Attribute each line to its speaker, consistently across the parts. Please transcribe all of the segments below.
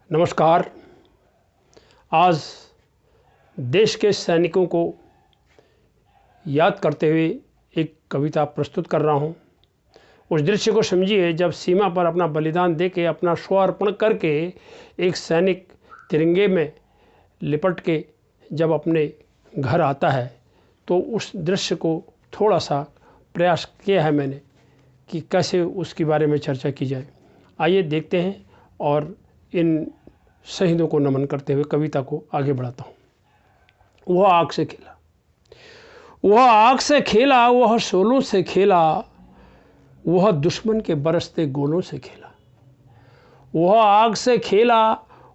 Speaker 1: नमस्कार। आज देश के सैनिकों को याद करते हुए एक कविता प्रस्तुत कर रहा हूँ। उस दृश्य को समझिए जब सीमा पर अपना बलिदान दे के, अपना स्वअर्पण करके एक सैनिक तिरंगे में लिपट के जब अपने घर आता है, तो उस दृश्य को थोड़ा सा प्रयास किया है मैंने कि कैसे उसके बारे में चर्चा की जाए। आइए देखते हैं और इन शहीदों को नमन करते हुए कविता को आगे बढ़ाता हूँ। वह आग से खेला, वह आग से खेला, वह शोलों से खेला, वह दुश्मन के बरसते गोलों से खेला। वह आग से खेला,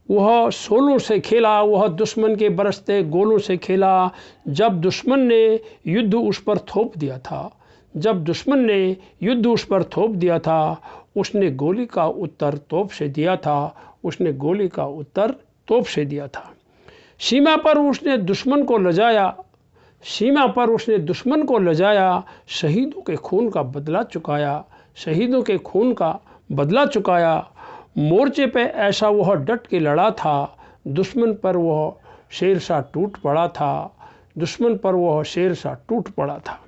Speaker 1: वह शोलों से खेला, वह दुश्मन के बरसते गोलों से खेला। जब दुश्मन ने युद्ध उस पर थोप दिया था, जब दुश्मन ने युद्ध उस पर थोप दिया था, उसने गोली का उत्तर तोप से दिया था, उसने गोली का उत्तर तोप से दिया था। सीमा पर उसने दुश्मन को लजाया, सीमा पर उसने दुश्मन को लजाया, शहीदों के खून का बदला चुकाया, शहीदों के खून का बदला चुकाया। मोर्चे पे ऐसा वह डट के लड़ा था, दुश्मन पर वह शेर सा टूट पड़ा था, दुश्मन पर वह शेर सा टूट पड़ा था।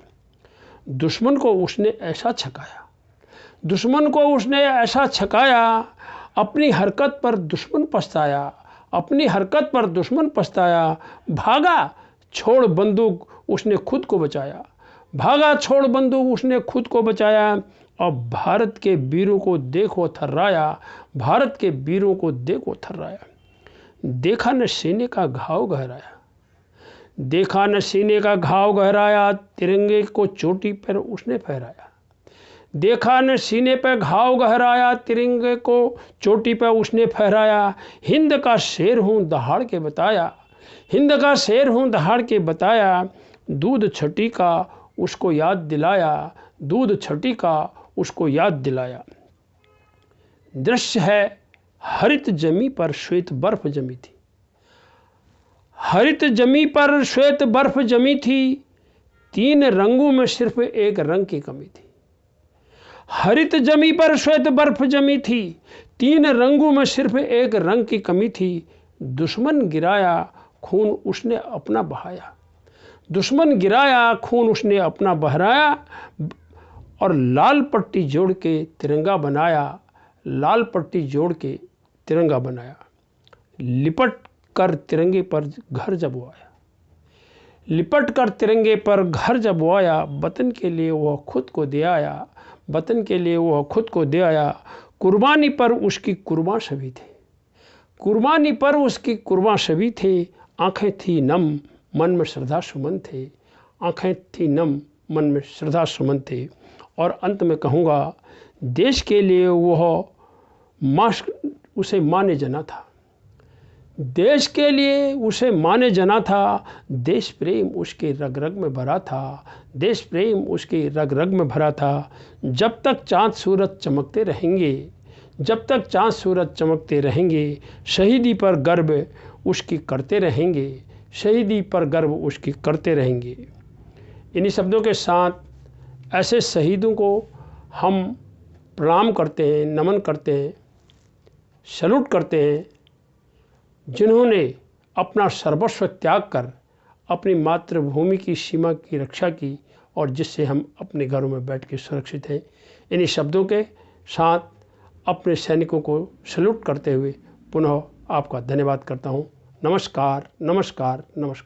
Speaker 1: दुश्मन को उसने ऐसा छकाया, दुश्मन को उसने ऐसा छकाया, अपनी हरकत पर दुश्मन पछताया, अपनी हरकत पर दुश्मन पछताया। भागा छोड़ बंदूक उसने खुद को बचाया, भागा छोड़ बंदूक उसने खुद को बचाया। अब भारत के वीरों को देखो थर्राया, भारत के वीरों को देखो थर्राया। देखा न सीने का घाव गहराया, देखा न सीने का घाव गहराया, तिरंगे को चोटी पर उसने फहराया। देखा न सीने पे घाव गहराया, तिरंगे को चोटी पे उसने फहराया। हिंद का शेर हूँ दहाड़ के बताया, हिंद का शेर हूँ दहाड़ के बताया। दूध छठी का उसको याद दिलाया, दूध छठी का उसको याद दिलाया। दृश्य है हरित जमी पर श्वेत बर्फ जमी थी, हरित जमी पर श्वेत बर्फ जमी थी, तीन रंगों में सिर्फ एक रंग की कमी थी। हरित जमी पर श्वेत बर्फ जमी थी, तीन रंगों में सिर्फ एक रंग की कमी थी। दुश्मन गिराया खून उसने अपना बहाया, दुश्मन गिराया खून उसने अपना बहाया, और लाल पट्टी जोड़ के तिरंगा बनाया, लाल पट्टी जोड़ के तिरंगा बनाया। लिपट कर तिरंगे पर घर जब वो आया, लिपट कर तिरंगे पर घर जब वो आया, वतन के लिए वह खुद को दे आया, वतन के लिए वह खुद को दे आया। कुर्बानी पर उसकी कुर्बान सभी थे, कुर्बानी पर उसकी कुर्बान सभी थे। आंखें थी नम मन में श्रद्धा सुमन थे, आंखें थी नम मन में श्रद्धा सुमन थे। और अंत में कहूँगा, देश के लिए वह उसे माने जना था, देश के लिए उसे माने जना था। देश प्रेम उसके रग रग में भरा था, देश प्रेम उसके रग रग में भरा था। जब तक चाँद सूरज चमकते रहेंगे, जब तक चाँद सूरज चमकते रहेंगे, शहीदी पर गर्व उसकी करते रहेंगे, शहीदी पर गर्व उसकी करते रहेंगे। इन्हीं शब्दों के साथ ऐसे शहीदों को हम प्रणाम करते हैं, नमन करते हैं, सैल्यूट करते हैं, जिन्होंने अपना सर्वस्व त्याग कर अपनी मातृभूमि की सीमा की रक्षा की, और जिससे हम अपने घरों में बैठ के सुरक्षित हैं। इन्हीं शब्दों के साथ अपने सैनिकों को सैल्यूट करते हुए पुनः आपका धन्यवाद करता हूँ। नमस्कार, नमस्कार, नमस्कार।